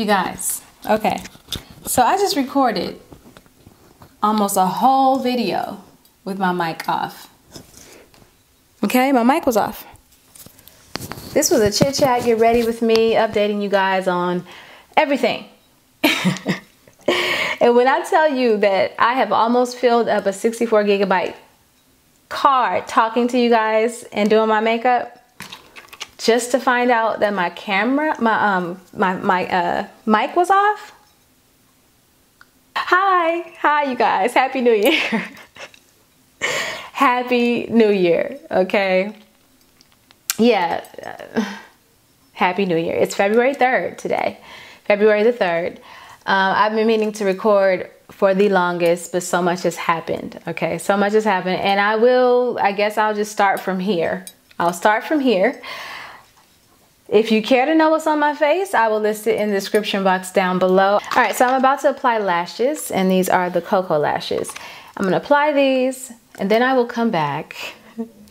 You guys, okay, so I just recorded almost a whole video with my mic off. Okay, my mic was off. This was a chit chat, get ready with me, updating you guys on everything. And when I tell you that I have almost filled up a 64 gigabyte card talking to you guys and doing my makeup, just to find out that my camera, my mic was off. Hi you guys, Happy New Year. Happy New Year, okay? Yeah, Happy New Year. It's February 3rd today, February the 3rd. I've been meaning to record for the longest, but so much has happened, okay? So much has happened, and I guess I'll just start from here. I'll start from here. If you care to know what's on my face, I will list it in the description box down below. All right, so I'm about to apply lashes, and these are the Cocoa lashes. I'm gonna apply these, and then I will come back,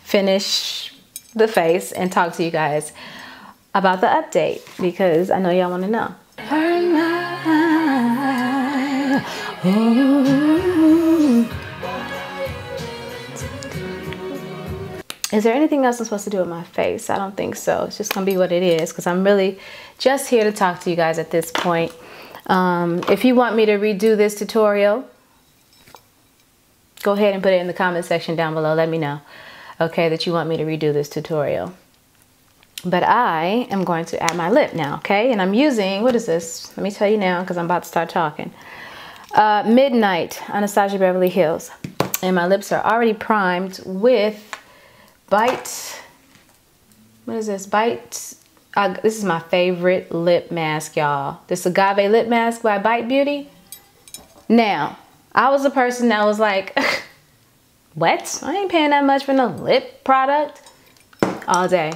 finish the face, and talk to you guys about the update, because I know y'all wanna know. Is there anything else I'm supposed to do with my face? I don't think so. It's just gonna be what it is, because I'm really just here to talk to you guys at this point. If you want me to redo this tutorial, go ahead and put it in the comment section down below. Let me know, okay, that you want me to redo this tutorial. But I am going to add my lip now, okay? And I'm using, what is this? Let me tell you now, because I'm about to start talking. Midnight, Anastasia Beverly Hills. And my lips are already primed with Bite. What is this? Bite. This is my favorite lip mask, y'all. This Agave lip mask by Bite Beauty. Now, I was a person that was like, what? I ain't paying that much for no lip product. All day.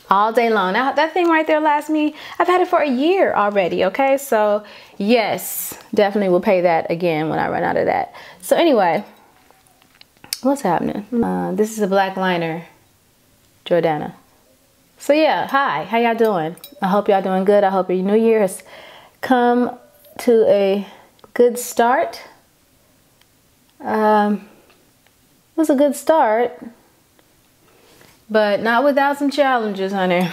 All day long. Now, that thing right there lasts me, I've had it for a year already, okay? So, yes, definitely will pay that again when I run out of that. So, anyway, what's happening? This is a black liner, Jordana. So, yeah, hi. How y'all doing? I hope y'all doing good. I hope your new year has come to a good start. It was a good start. But not without some challenges, honey.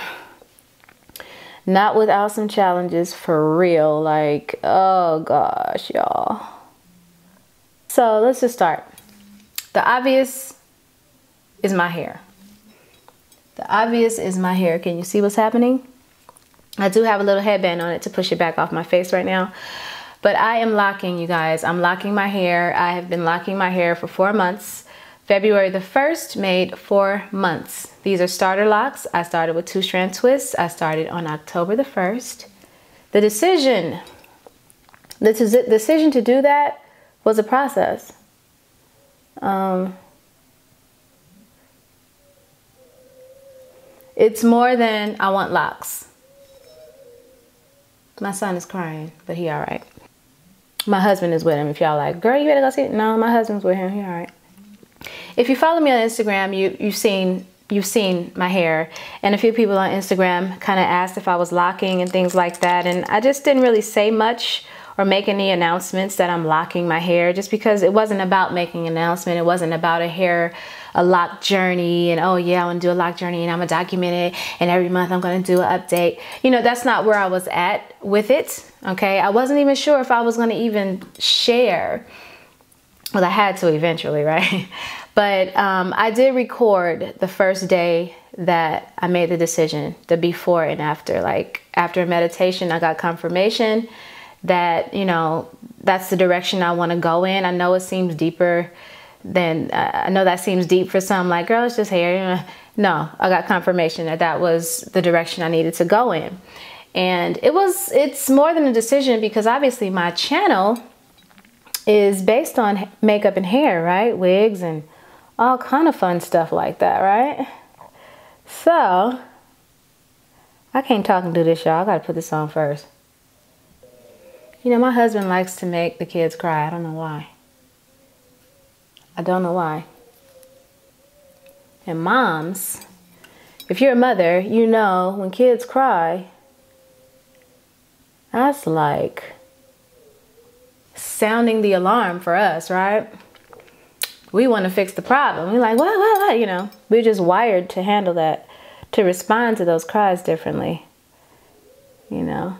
Not without some challenges, for real. Like, oh gosh, y'all. So let's just start. The obvious is my hair. The obvious is my hair. Can you see what's happening? I do have a little headband on it to push it back off my face right now. But I am locking, you guys. I'm locking my hair. I have been locking my hair for 4 months. February the 1st made 4 months. These are starter locks. I started with 2-strand twists. I started on October the 1st. The decision to do that was a process. It's more than I want locks. My son is crying, but he all right. My husband is with him. If y'all like, girl, you better go see it. No, my husband's with him. He all right. If you follow me on Instagram, you've seen my hair, and a few people on Instagram kind of asked if I was locking and things like that, and I just didn't really say much or make any announcements that I'm locking my hair, just because it wasn't about making an announcement. It wasn't about a lock journey, and oh yeah, I want to do a lock journey and I'm gonna document it, and every month I'm gonna do an update. You know, that's not where I was at with it, okay? I wasn't even sure if I was gonna even share. Well, I had to eventually, right? But I did record the first day that I made the decision, the before and after. Like, after meditation, I got confirmation that, you know, that's the direction I want to go in. I know it seems deeper than, I know that seems deep for some, like, girl, it's just hair. No, I got confirmation that that was the direction I needed to go in. And it's more than a decision, because obviously my channel is based on makeup and hair, right? Wigs and all kind of fun stuff like that, right? So, I can't talk and do this, y'all. I gotta put this on first. You know, my husband likes to make the kids cry. I don't know why. I don't know why. And moms, if you're a mother, you know when kids cry, That's like sounding the alarm for us, right? We want to fix the problem. We're like, what, you know, we're just wired to handle that, to respond to those cries differently, you know.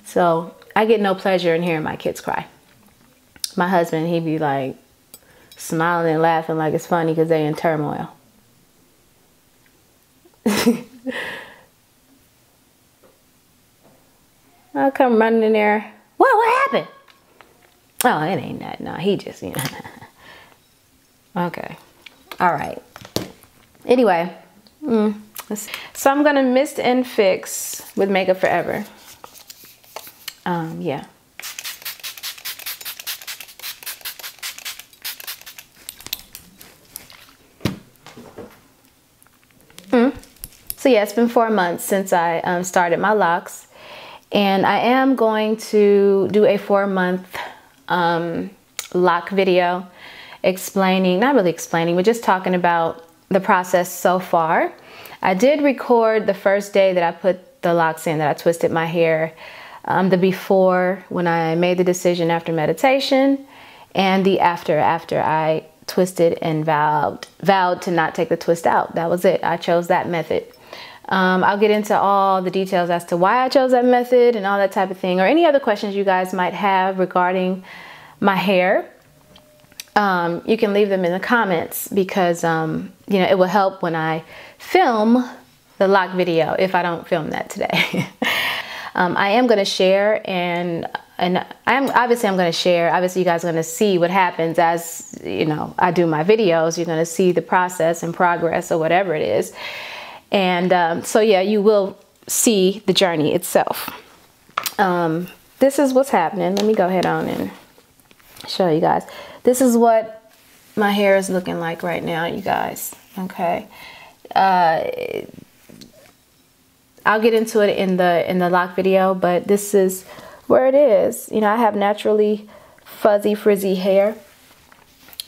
So I get no pleasure in hearing my kids cry. My husband, he'd be like smiling and laughing like it's funny because they're in turmoil. I'll come running in there. What happened? Oh, it ain't that. No, he just, you know. Okay. All right. Anyway. So I'm going to mist and fix with Makeup Forever. Yeah. So yeah, it's been 4 months since I started my locks, and I am going to do a 4-month lock video explaining, not really explaining, but just talking about the process so far. I did record the first day that I put the locks in, that I twisted my hair, the before when I made the decision after meditation, and the after I twisted and vowed to not take the twist out. That was it. I chose that method. I'll get into all the details as to why I chose that method and all that type of thing, or any other questions you guys might have regarding my hair. You can leave them in the comments because, you know, it will help when I film the lock video if I don't film that today. I am going to share and I'm going to share. Obviously, you guys are going to see what happens as, you know, I do my videos. You're going to see the process and progress or whatever it is. And so, yeah, you will see the journey itself. This is what's happening. Let me go ahead on and show you guys. This is what my hair is looking like right now, you guys. Okay. I'll get into it in the lock video, but this is where it is. You know, I have naturally fuzzy, frizzy hair.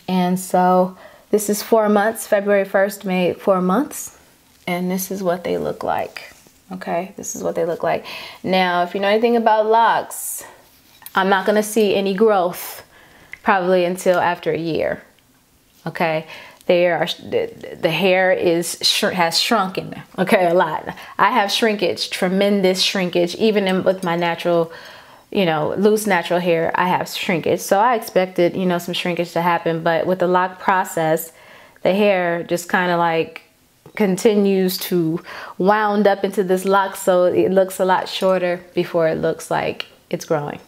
And so this is 4 months. February 1st made 4 months. And this is what they look like. Okay, this is what they look like. Now, if you know anything about locks, I'm not gonna see any growth probably until after a year. Okay, the hair has shrunken. Okay, a lot. I have shrinkage, tremendous shrinkage, even with my natural, you know, loose natural hair. I have shrinkage, so I expected, you know, some shrinkage to happen. But with the lock process, the hair just kind of like continues to wound up into this lock, so it looks a lot shorter before it looks like it's growing.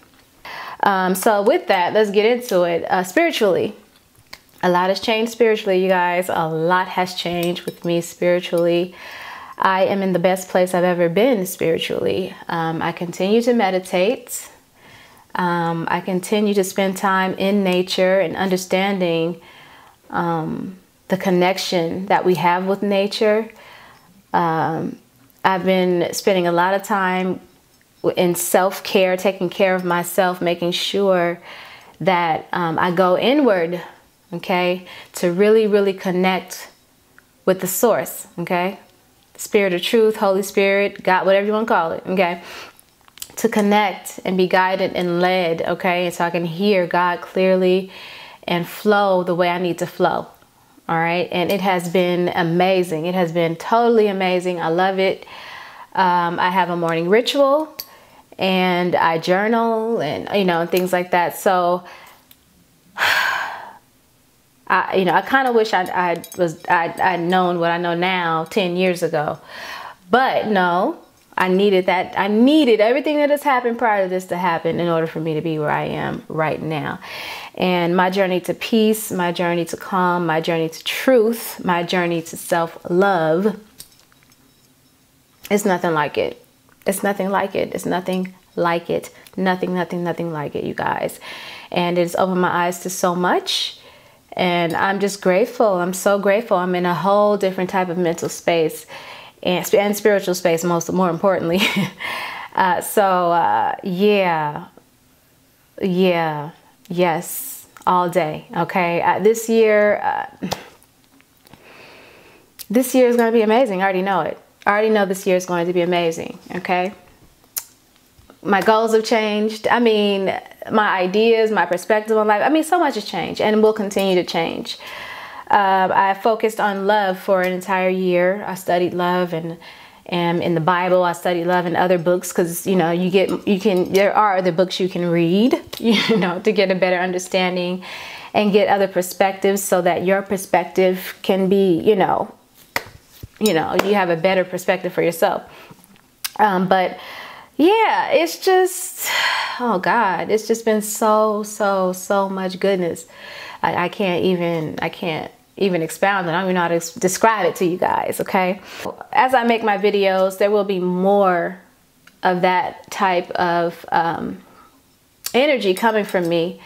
So with that, let's get into it. Spiritually, a lot has changed spiritually, you guys. A lot has changed with me spiritually. I am in the best place I've ever been spiritually. I continue to meditate. I continue to spend time in nature and understanding the connection that we have with nature. I've been spending a lot of time in self-care, taking care of myself, making sure that I go inward, okay, to really, really connect with the source, okay? Spirit of truth, Holy Spirit, God, whatever you want to call it, okay? To connect and be guided and led, okay? And so I can hear God clearly and flow the way I need to flow. All right, and it has been amazing. It has been totally amazing. I love it. I have a morning ritual, and I journal, and you know, and things like that. So, you know, I kind of wish I'd known what I know now 10 years ago, but no, I needed that. I needed everything that has happened prior to this to happen in order for me to be where I am right now. And my journey to peace, my journey to calm, my journey to truth, my journey to self-love is nothing like it. It's nothing like it. It's nothing like it. Nothing like it, you guys. And it's opened my eyes to so much. And I'm just grateful. I'm so grateful. I'm in a whole different type of mental space and spiritual space, more importantly. Yeah. Yes, all day. Okay, this year is going to be amazing. I already know it. I already know this year is going to be amazing. Okay, my goals have changed. I mean, my ideas, my perspective on life. I mean, so much has changed and will continue to change. I focused on love for an entire year. I studied love and in the Bible. I studied love in other books because, you know, there are other books you can read, you know, to get a better understanding and get other perspectives so that your perspective can be, you know, you have a better perspective for yourself. But yeah, it's just, oh God, it's just been so much goodness. I can't even expound it. I don't even know how to describe it to you guys, okay? As I make my videos, there will be more of that type of energy coming from me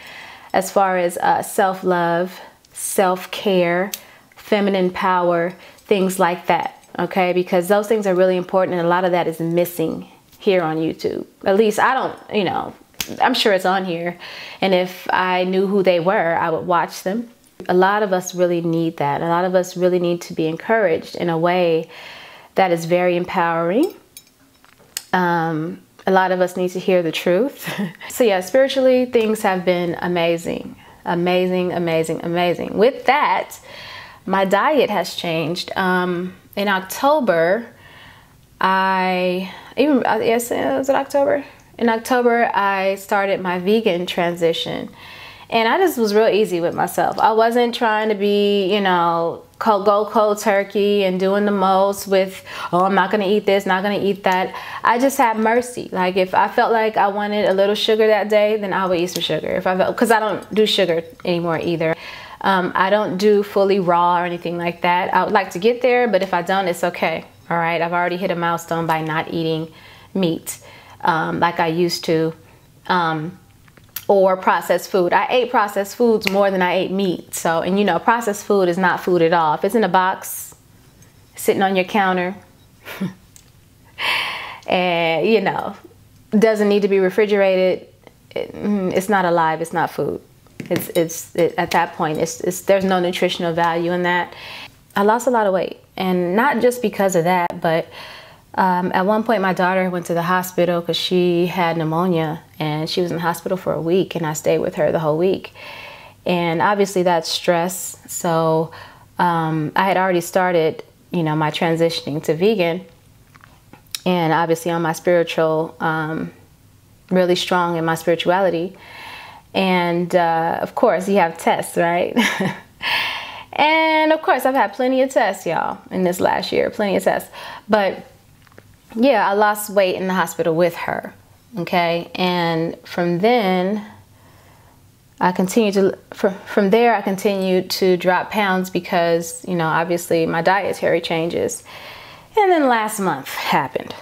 as far as self-love, self-care, feminine power, things like that, okay? Because those things are really important, and a lot of that is missing here on YouTube. At least I don't, you know, I'm sure it's on here, and if I knew who they were, I would watch them. A lot of us really need that. A lot of us really need to be encouraged in a way that is very empowering. A lot of us need to hear the truth. So yeah, spiritually, things have been amazing. Amazing, amazing, amazing. With that, my diet has changed. In October, yes, was it October? In October, I started my vegan transition. And I just was real easy with myself. I wasn't trying to be, you know, go cold turkey and doing the most with, oh, I'm not going to eat this, not going to eat that. I just had mercy. Like if I felt like I wanted a little sugar that day, then I would eat some sugar. If I felt, because I don't do sugar anymore either. I don't do fully raw or anything like that. I would like to get there, but if I don't, it's okay. All right. I've already hit a milestone by not eating meat like I used to. Or processed food. I ate processed foods more than I ate meat. So, and you know, processed food is not food at all. If it's in a box, sitting on your counter, and you know, doesn't need to be refrigerated, it's not alive. It's not food. At that point, there's no nutritional value in that. I lost a lot of weight, and not just because of that, but at one point, my daughter went to the hospital because she had pneumonia, and she was in the hospital for a week, and I stayed with her the whole week. And obviously that's stress. So I had already started, you know, my transitioning to vegan, and obviously on my spiritual, really strong in my spirituality. And of course you have tests, right? And of course I've had plenty of tests, y'all, in this last year, plenty of tests. But yeah, I lost weight in the hospital with her, okay? And from then, I continued to, from there, I continued to drop pounds because, you know, obviously my dietary changes. And then last month happened.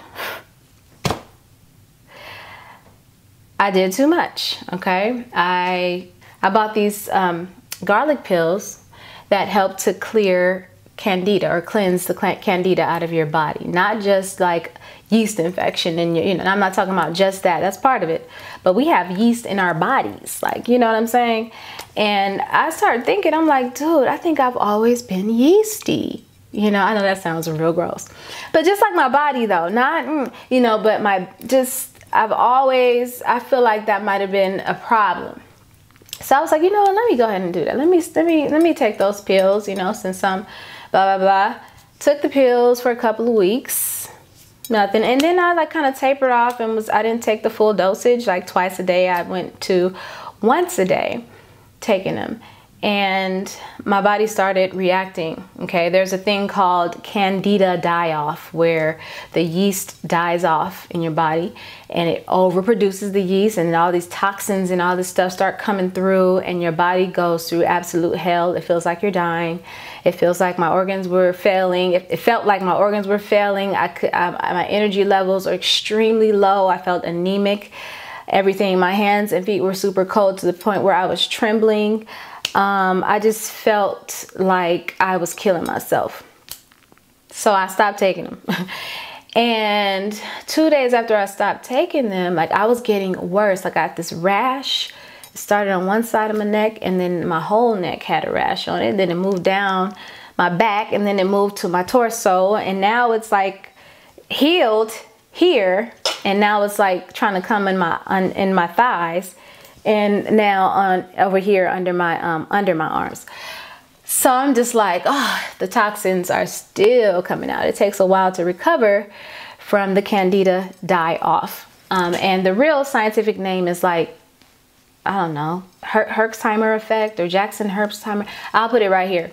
I did too much, okay? I bought these garlic pills that help to clear candida or cleanse the candida out of your body, not just like yeast infection in your, you know, I'm not talking about just that, that's part of it, but we have yeast in our bodies, like, you know what I'm saying? And I started thinking, I'm like, dude, I think I've always been yeasty. You know, I know that sounds real gross, but just like my body though, not, you know, but I feel like that might've been a problem. So I was like, you know what, let me go ahead and do that. Let me take those pills, you know, since I'm blah, blah, blah. Took the pills for a couple of weeks, nothing. And then I like kind of tapered off and I didn't take the full dosage, like twice a day. I went to once a day taking them. And my body started reacting, okay? There's a thing called candida die-off where the yeast dies off in your body and it overproduces the yeast, and all these toxins and all this stuff start coming through, and your body goes through absolute hell. It feels like you're dying. It feels like my organs were failing. It felt like my organs were failing. My energy levels are extremely low. I felt anemic. Everything, my hands and feet were super cold to the point where I was trembling. I just felt like I was killing myself. So I stopped taking them. And 2 days after I stopped taking them, like I was getting worse. Like I got this rash. It started on one side of my neck, and then my whole neck had a rash on it. Then it moved down my back, and then it moved to my torso. And now it's like healed, here, and now it's like trying to come in my thighs, and now on over here under my arms. So I'm just like, oh, the toxins are still coming out. It takes a while to recover from the candida die-off. And the real scientific name is like, I don't know, Herxheimer effect or Jackson-Herxheimer. I'll put it right here.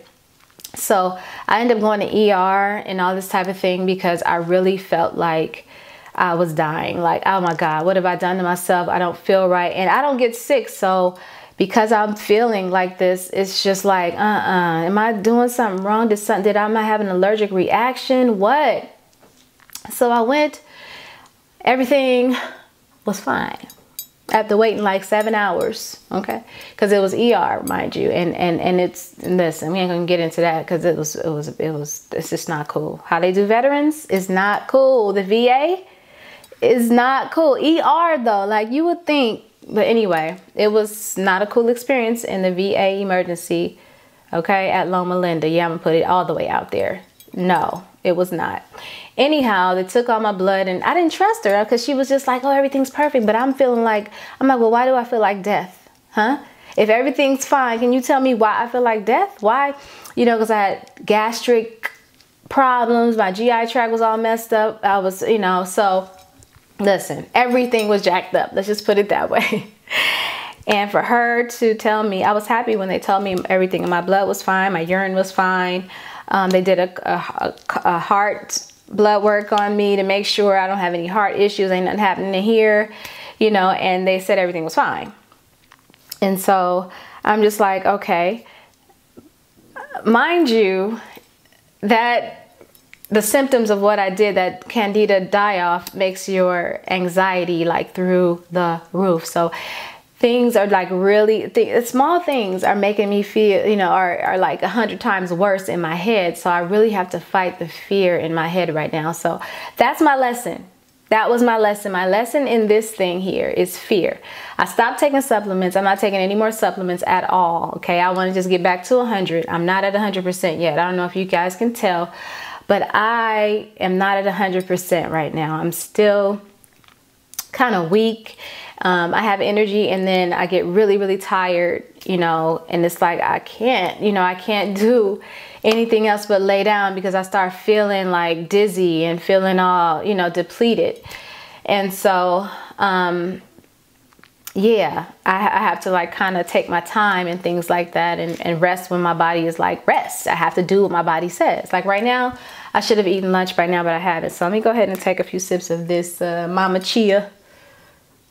So I ended up going to ER and all this type of thing because I really felt like I was dying. Like, oh my God, what have I done to myself? I don't feel right. And I don't get sick. So because I'm feeling like this, it's just like, am I doing something wrong? Did I not have an allergic reaction? What? So I went, everything was fine. After waiting like 7 hours, okay? Because it was ER, mind you. And it's, listen, we ain't gonna get into that because it's just not cool. How they do veterans is not cool. The VA is not cool. ER though, like you would think, but anyway, it was not a cool experience in the VA emergency, okay, at Loma Linda. Yeah, I'm gonna put it all the way out there. No, it was not. Anyhow, they took all my blood, and I didn't trust her because she was just like, oh, everything's perfect. But I'm like, well, why do I feel like death? Huh? If everything's fine, can you tell me why I feel like death? Why? You know, because I had gastric problems. My GI tract was all messed up. I was, you know, so listen, everything was jacked up. Let's just put it that way. And for her to tell me, I was happy when they told me everything. And my blood was fine. My urine was fine. They did a heart blood work on me to make sure I don't have any heart issues. Ain't nothing happening here, you know, and they said everything was fine. And so I'm just like, okay, mind you, that the symptoms of what I did, that candida die-off, makes your anxiety like through the roof. So things are like really, small things are making me feel, you know, are like 100 times worse in my head. So I really have to fight the fear in my head right now. So that's my lesson. That was my lesson. My lesson in this thing here is fear. I stopped taking supplements. I'm not taking any more supplements at all. Okay. I want to just get back to 100. I'm not at 100% yet. I don't know if you guys can tell, but I am not at 100% right now. I'm still kind of weak. I have energy, and then I get really, really tired, you know, and it's like, I can't do anything else but lay down because I start feeling like dizzy and feeling all, you know, depleted. And so, yeah, I have to like kind of take my time and things like that, and rest when my body is like, rest. I have to do what my body says. Like right now, I should have eaten lunch by now, but I haven't. So let me go ahead and take a few sips of this Mama Chia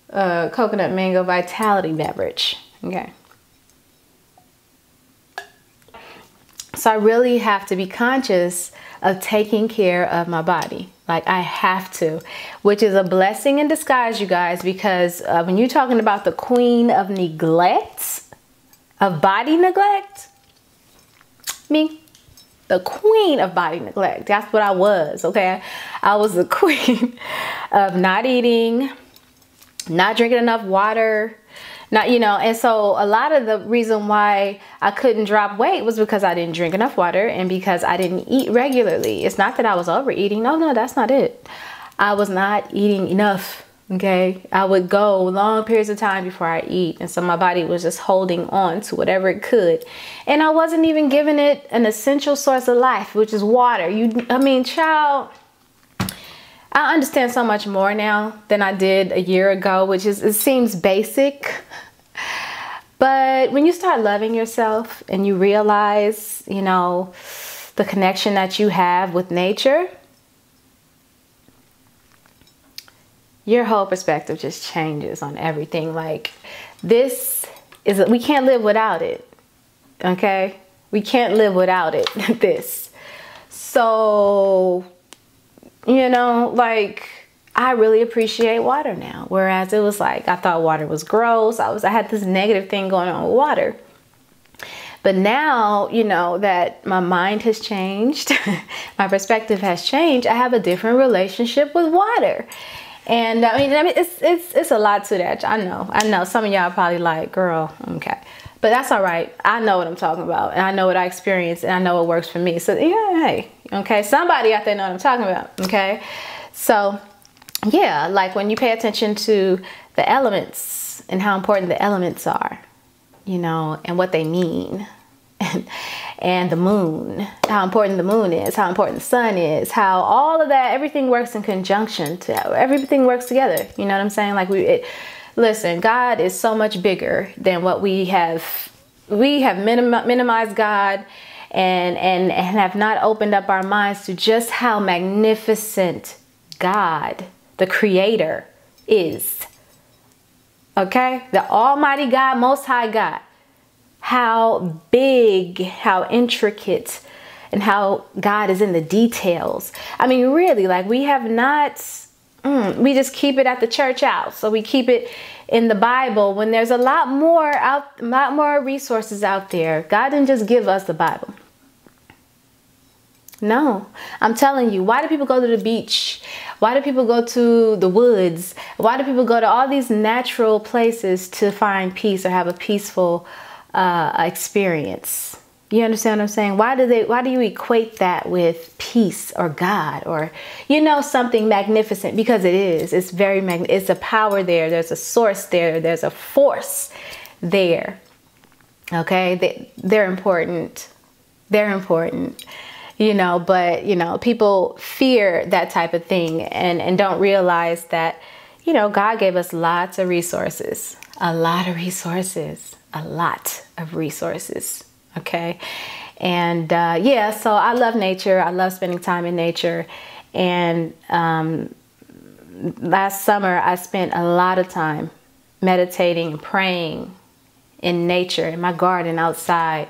coconut mango vitality beverage. Okay. So I really have to be conscious of taking care of my body. Like I have to, which is a blessing in disguise, you guys, because when you're talking about the queen of neglect, of body neglect, me, the queen of body neglect. That's what I was, okay? I was the queen of not eating, not drinking enough water, not, you know, and so a lot of the reason why I couldn't drop weight was because I didn't drink enough water and because I didn't eat regularly. It's not that I was overeating. No, that's not it. I was not eating enough, okay? I would go long periods of time before I eat, and so my body was just holding on to whatever it could. And I wasn't even giving it an essential source of life, which is water. I mean, child, I understand so much more now than I did a year ago, which is, it seems basic. But when you start loving yourself and you realize, you know, the connection that you have with nature, your whole perspective just changes on everything. Like this is, we can't live without it. Okay? We can't live without it. This. So, you know, like I really appreciate water now. Whereas it was like, I thought water was gross. I had this negative thing going on with water. But now, you know, that my mind has changed, my perspective has changed, I have a different relationship with water. And I mean, it's a lot to that. I know some of y'all probably like, girl, okay. But that's all right. I know what I'm talking about, and I know what I experienced, and I know what works for me. So yeah, hey, okay. Somebody out there know what I'm talking about, okay? So yeah, like when you pay attention to the elements and how important the elements are, you know, and what they mean. And the moon, how important the moon is, how important the sun is, how all of that, everything works in conjunction, everything works together. You know what I'm saying? Like listen, God is so much bigger than what we have. We have minimized God and have not opened up our minds to just how magnificent God, the Creator, is. Okay? The Almighty God, Most High God. How big, how intricate, and how God is in the details. I mean, really, like we have not, we just keep it at the church house. So we keep it in the Bible when there's a lot more resources out there. God didn't just give us the Bible. No, I'm telling you, why do people go to the beach? Why do people go to the woods? Why do people go to all these natural places to find peace or have a peaceful experience? You understand what I'm saying? Why do you equate that with peace or God or, you know, something magnificent? Because it is. It's very it's a power there. There's a source there. There's a force there. Okay, they're important. They're important. You know, but you know, people fear that type of thing and don't realize that, you know, God gave us lots of resources, a lot of resources. A lot of resources. Okay. And yeah, so I love nature. I love spending time in nature. And last summer I spent a lot of time meditating and praying in nature, in my garden outside,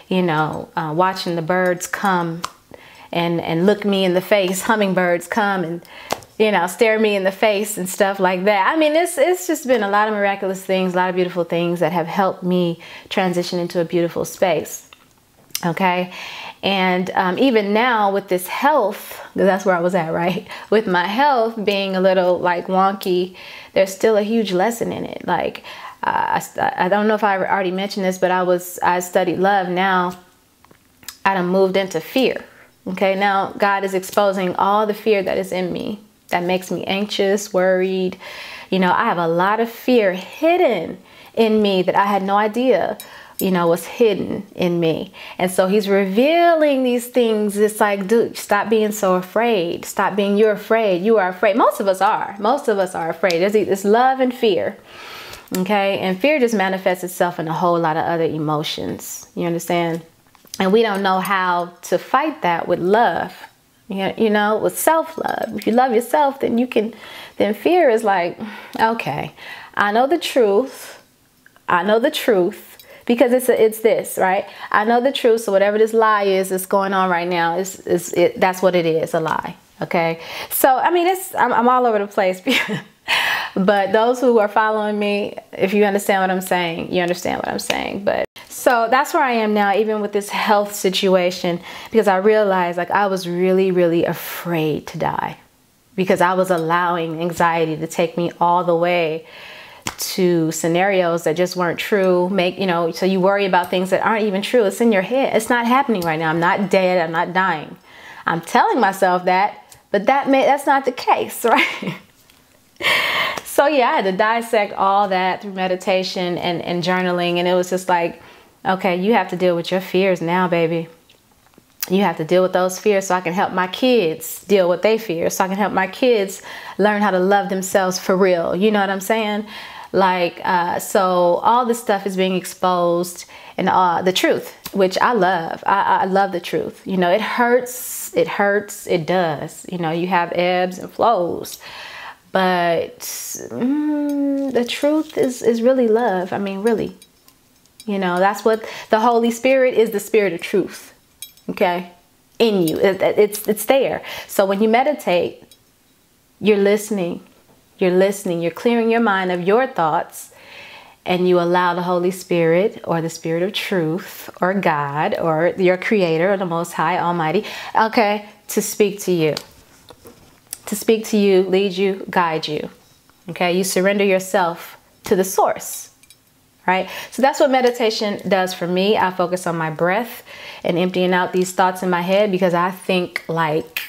you know, watching the birds come and look me in the face. Hummingbirds come and, you know, stare me in the face and stuff like that. I mean, it's just been a lot of miraculous things, a lot of beautiful things that have helped me transition into a beautiful space. Okay. And even now with this health, because that's where I was at, right? With my health being a little like wonky, there's still a huge lesson in it. Like, I don't know if I already mentioned this, but I studied love. Now I done moved into fear. Okay. Now God is exposing all the fear that is in me. That makes me anxious, worried. You know, I have a lot of fear hidden in me that I had no idea, you know, was hidden in me. And so he's revealing these things. It's like, dude, stop being so afraid. Stop being, you're afraid. You are afraid. Most of us are. Most of us are afraid. There's love and fear. Okay. And fear just manifests itself in a whole lot of other emotions. You understand? And we don't know how to fight that with love. You know, with self-love. If you love yourself, then then fear is like, okay, I know the truth. I know the truth because it's this, right? I know the truth. So whatever this lie is that's going on right now, that's what it is, a lie. Okay. So, I mean, I'm all over the place, but those who are following me, if you understand what I'm saying, you understand what I'm saying. But so that's where I am now, even with this health situation, because I realized like I was really, really afraid to die because I was allowing anxiety to take me all the way to scenarios that just weren't true. You know, so you worry about things that aren't even true. It's in your head. It's not happening right now. I'm not dead. I'm not dying. I'm telling myself that, but that's not the case, right? So yeah, I had to dissect all that through meditation and journaling. And it was just like, okay, you have to deal with your fears now, baby. You have to deal with those fears so I can help my kids deal with their fears. So I can help my kids learn how to love themselves for real. You know what I'm saying? Like, so all this stuff is being exposed and the truth, which I love. I love the truth. You know, it hurts. It hurts. It does. You know, you have ebbs and flows. But the truth is really love. I mean, really. You know, that's what the Holy Spirit is, the spirit of truth. Okay? In you. It's there. So when you meditate, you're listening. You're listening. You're clearing your mind of your thoughts. And you allow the Holy Spirit or the spirit of truth or God or your creator or the Most High Almighty, okay, to speak to you. To speak to you, lead you, guide you. Okay? You surrender yourself to the source. Right? So that's what meditation does for me. I focus on my breath and emptying out these thoughts in my head because I think like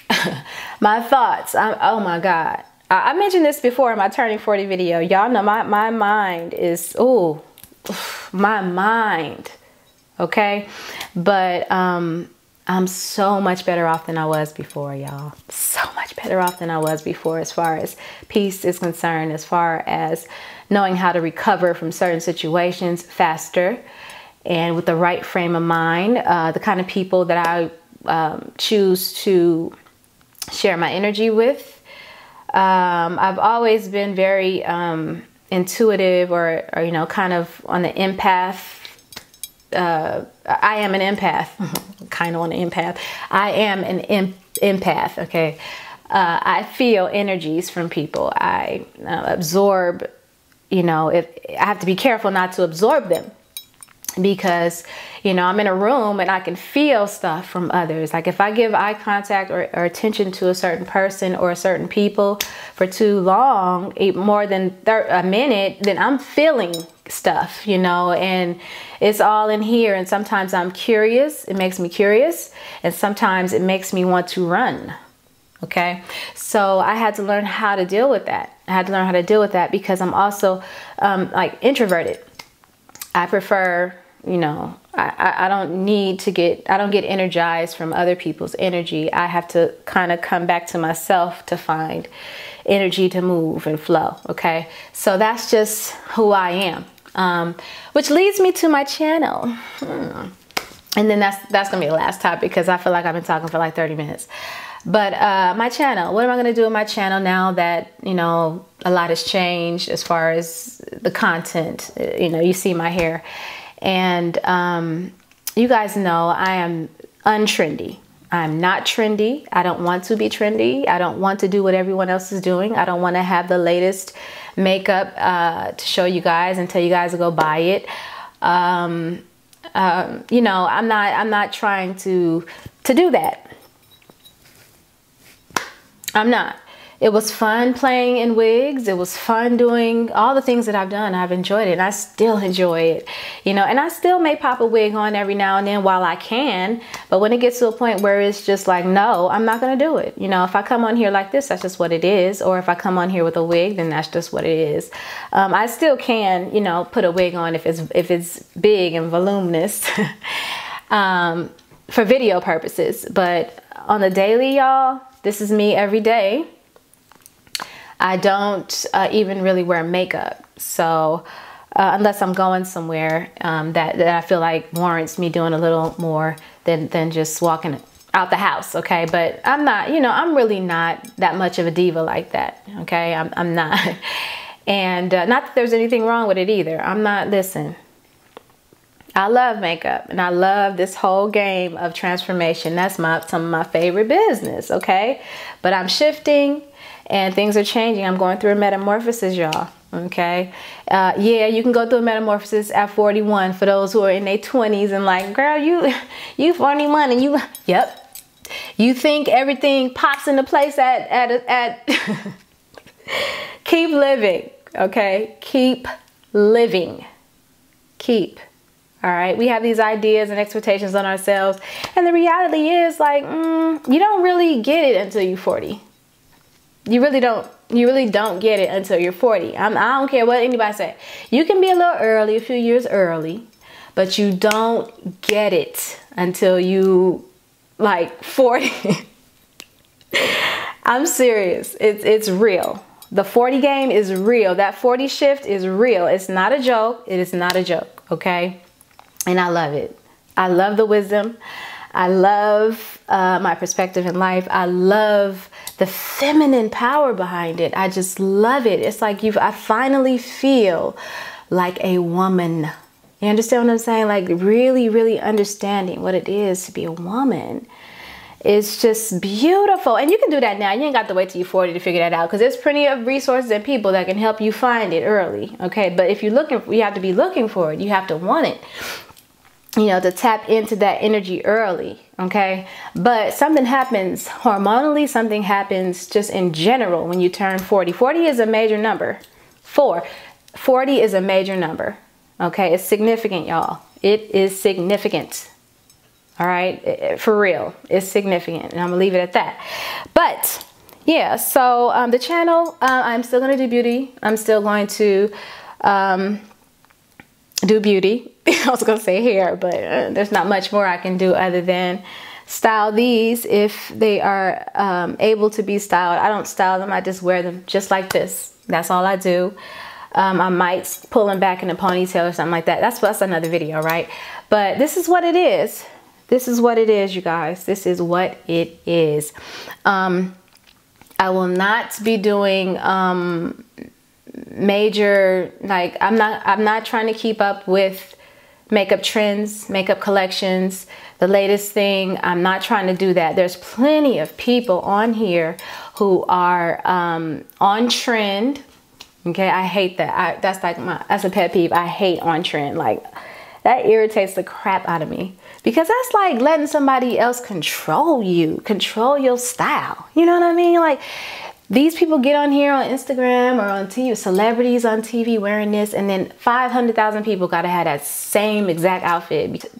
my thoughts. Oh my God. I mentioned this before in my turning 40 video. Y'all know my mind is, ooh, my mind, okay? But I'm so much better off than I was before, y'all. So much better off than I was before as far as peace is concerned, as far as knowing how to recover from certain situations faster and with the right frame of mind. The kind of people that I choose to share my energy with. I've always been very intuitive or, you know, kind of on the empath. I am an empath, kind of on the empath. I am an empath, okay? I feel energies from people. I absorb, you know, if I have to be careful not to absorb them. Because, you know, I'm in a room and I can feel stuff from others. Like if I give eye contact or attention to a certain person or a certain people for too long, more than a minute, then I'm feeling stuff, you know, and it's all in here. And sometimes I'm curious. It makes me curious. And sometimes it makes me want to run. Okay. So I had to learn how to deal with that. I had to learn how to deal with that because I'm also like introverted. I prefer, you know, I don't get energized from other people's energy. I have to kind of come back to myself to find energy to move and flow. Okay. So that's just who I am. Which leads me to my channel. And then that's going to be the last topic because I feel like I've been talking for like 30 minutes. But my channel, what am I going to do with my channel now that, you know, a lot has changed as far as the content? You know, you see my hair. And you guys know I am untrendy. I'm not trendy. I don't want to be trendy. I don't want to do what everyone else is doing. I don't want to have the latest makeup to show you guys and tell you guys to go buy it. You know, I'm not trying to do that. I'm not. It was fun playing in wigs. It was fun doing all the things that I've done. I've enjoyed it and I still enjoy it, you know, and I still may pop a wig on every now and then while I can. But when it gets to a point where it's just like, no, I'm not going to do it. You know, if I come on here like this, that's just what it is. Or if I come on here with a wig, then that's just what it is. I still can, you know, put a wig on if it's big and voluminous for video purposes. But on the daily, y'all, this is me every day. I don't even really wear makeup. So unless I'm going somewhere that I feel like warrants me doing a little more than just walking out the house. Okay. But I'm not, you know, I'm really not that much of a diva like that. Okay. I'm not. And not that there's anything wrong with it either. I'm not, listen, I love makeup and I love this whole game of transformation. That's some of my favorite business. Okay. But I'm shifting and things are changing. I'm going through a metamorphosis, y'all. Okay. Yeah, you can go through a metamorphosis at 41 for those who are in their 20s and like, girl, you 41 and yep. You think everything pops into place at keep living. Okay. Keep living. Keep. All right. We have these ideas and expectations on ourselves. And the reality is like, you don't really get it until you're 40. You really don't get it until you're 40. I don't care what anybody say. You can be a little early, a few years early, but you don't get it until you like 40. I'm serious. It's real. The 40 game is real. That 40 shift is real. It's not a joke. It is not a joke. Okay. And I love it. I love the wisdom. I love my perspective in life. I love the feminine power behind it. I just love it. It's like I finally feel like a woman. You understand what I'm saying? Like really, really understanding what it is to be a woman. It's just beautiful. And you can do that now. You ain't got to wait till you're 40 to figure that out because there's plenty of resources and people that can help you find it early. Okay. But if you're looking, you have to be looking for it. You have to want it. You know, to tap into that energy early, okay? But something happens hormonally, something happens just in general when you turn 40. 40 is a major number. 40 is a major number, okay? It's significant, y'all. It is significant, all right? For real, it's significant, and I'm gonna leave it at that. But yeah, so the channel, I'm still going to do beauty. I'm still going to do beauty. I was going to say hair, but there's not much more I can do other than style these if they are able to be styled. I don't style them. I just wear them just like this. That's all I do. I might pull them back in a ponytail or something like that. That's another video, right? But this is what it is. This is what it is, you guys. This is what it is. I will not be doing major, like I'm not trying to keep up with makeup trends, makeup collections, the latest thing. I'm not trying to do that. There's plenty of people on here who are on trend. Okay, I hate that. That's a pet peeve. I hate on trend. Like, that irritates the crap out of me, because that's like letting somebody else control you, control your style. You know what I mean? Like, these people get on here on Instagram or on TV, celebrities on TV wearing this, and then 500,000 people gotta have that same exact outfit.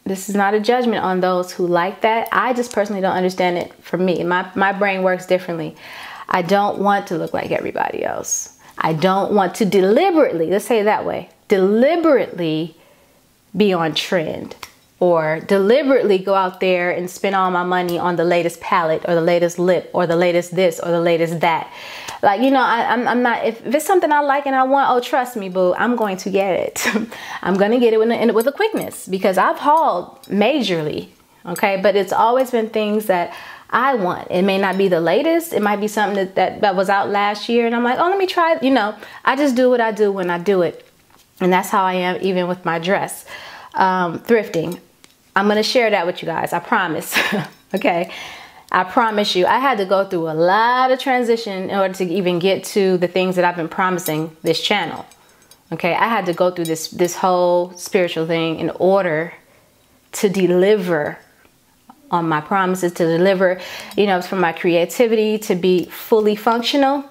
This is not a judgment on those who like that. I just personally don't understand it. For me, my brain works differently. I don't want to look like everybody else. I don't want to deliberately, let's say it that way, deliberately be on trend, or deliberately go out there and spend all my money on the latest palette or the latest lip or the latest this or the latest that. Like, you know, I'm not, if it's something I like and I want, oh, trust me, boo, I'm going to get it. I'm going to get it with a quickness, because I've hauled majorly, okay? But it's always been things that I want. It may not be the latest. It might be something that was out last year, and I'm like, oh, let me try it. You know, I just do what I do when I do it. And that's how I am even with my dress. Thrifting. I'm going to share that with you guys. I promise. Okay. I promise you. I had to go through a lot of transition in order to even get to the things that I've been promising this channel. Okay. I had to go through this whole spiritual thing in order to deliver on my promises, to deliver, you know, for my creativity to be fully functional.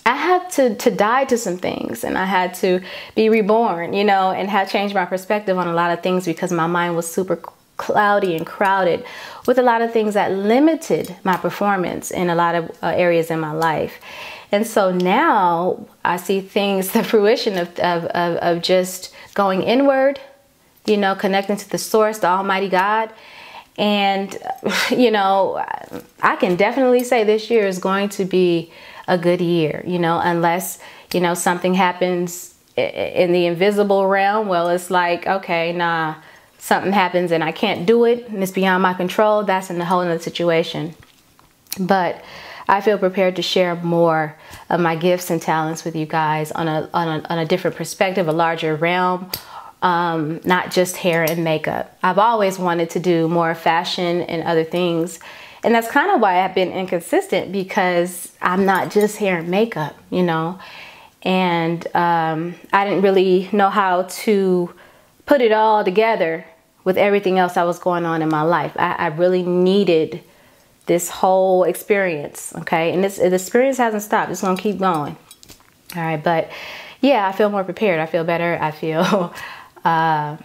I had to die to some things, and I had to be reborn, you know, and have changed my perspective on a lot of things, because my mind was super cloudy and crowded with a lot of things that limited my performance in a lot of areas in my life. And so now I see things, the fruition of just going inward, you know, connecting to the source, the Almighty God. And, you know, I can definitely say this year is going to be a good year, you know, unless, you know, something happens in the invisible realm. Well, it's like, okay, nah, something happens and I can't do it and it's beyond my control. That's in a whole other situation. But I feel prepared to share more of my gifts and talents with you guys on a different perspective, a larger realm. Not just hair and makeup. I've always wanted to do more fashion and other things. And that's kind of why I've been inconsistent, because I'm not just hair and makeup, you know. And I didn't really know how to put it all together with everything else that was going on in my life. I really needed this whole experience, okay? And the experience hasn't stopped. It's going to keep going. All right, but yeah, I feel more prepared. I feel better. I feel... I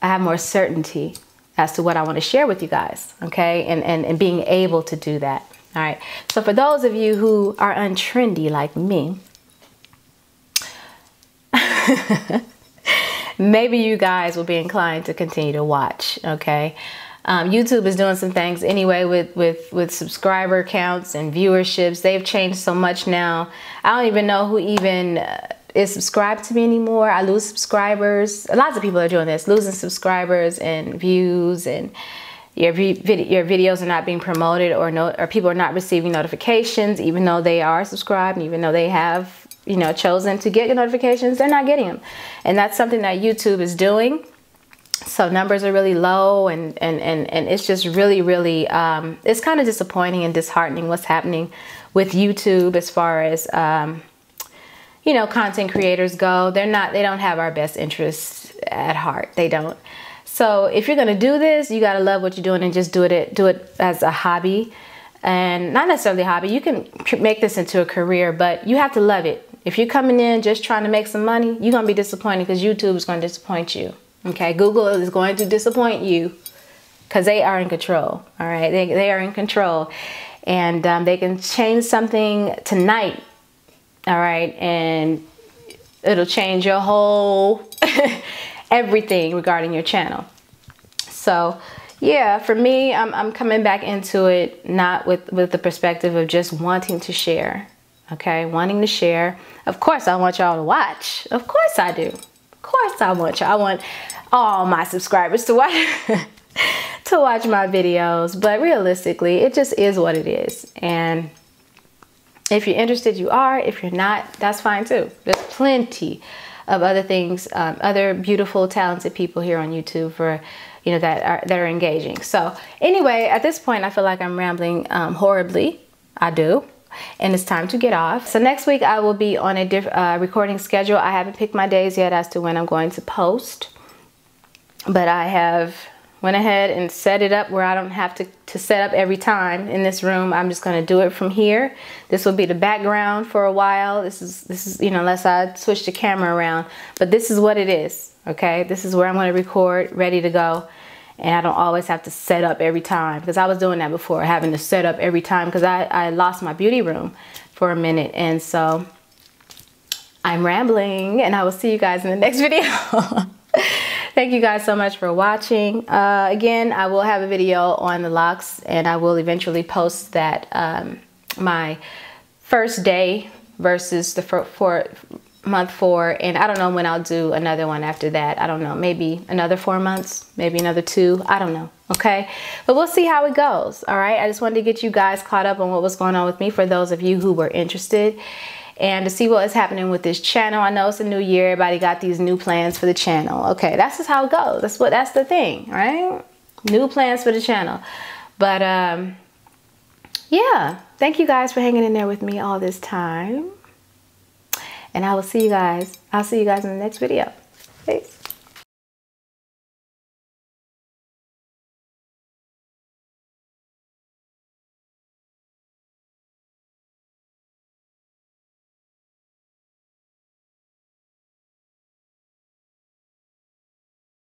have more certainty as to what I want to share with you guys, okay? And being able to do that, all right? So for those of you who are untrendy like me, maybe you guys will be inclined to continue to watch, okay? YouTube is doing some things anyway with subscriber counts and viewerships. They've changed so much now. I don't even know who even... is subscribed to me anymore. I lose subscribers. Lots of people are doing this, losing subscribers and views, and your videos are not being promoted, or people are not receiving notifications, even though they are subscribed, and even though they have, you know, chosen to get notifications, they're not getting them. And that's something that YouTube is doing. So numbers are really low, and it's just really, it's kind of disappointing and disheartening what's happening with YouTube as far as, you know, content creators go. They don't have our best interests at heart. They don't. So if you're going to do this, you got to love what you're doing and just do it as a hobby, and not necessarily a hobby. You can make this into a career, but you have to love it. If you're coming in just trying to make some money, you're going to be disappointed, because YouTube is going to disappoint you. Okay. Google is going to disappoint you, because they are in control. All right. They are in control. and they can change something tonight, all right, and it'll change your whole everything regarding your channel. So yeah, for me, I'm coming back into it not with the perspective of just wanting to share, okay, wanting to share. Of course I want y'all to watch, of course I do, of course I want y'all, I want all my subscribers to watch to watch my videos, but realistically it just is what it is. And if you're interested, you are. If you're not, that's fine too. There's plenty of other things, other beautiful, talented people here on YouTube for, you know, that are engaging. So anyway, at this point, I feel like I'm rambling horribly. I do. And it's time to get off. So next week I will be on a different recording schedule. I haven't picked my days yet as to when I'm going to post, but I have went ahead and set it up where I don't have to set up every time in this room. I'm just going to do it from here. This will be the background for a while. This is, you know, unless I switch the camera around, but this is what it is. Okay. This is where I'm going to record, ready to go. And I don't always have to set up every time, because I was doing that before, having to set up every time, because I lost my beauty room for a minute. And so I'm rambling, and I will see you guys in the next video. Thank you guys so much for watching. Again, I will have a video on the locks, and I will eventually post that my first day versus the for month 4, and I don't know when I'll do another one after that. I don't know, maybe another 4 months, maybe another 2, I don't know. Okay, but we'll see how it goes. All right, I just wanted to get you guys caught up on what was going on with me, for those of you who were interested, and to see what is happening with this channel. I know it's a new year, everybody got these new plans for the channel. Okay, that's just how it goes. That's the thing, right? New plans for the channel. But yeah, thank you guys for hanging in there with me all this time. And I will see you guys. I'll see you guys in the next video. Peace.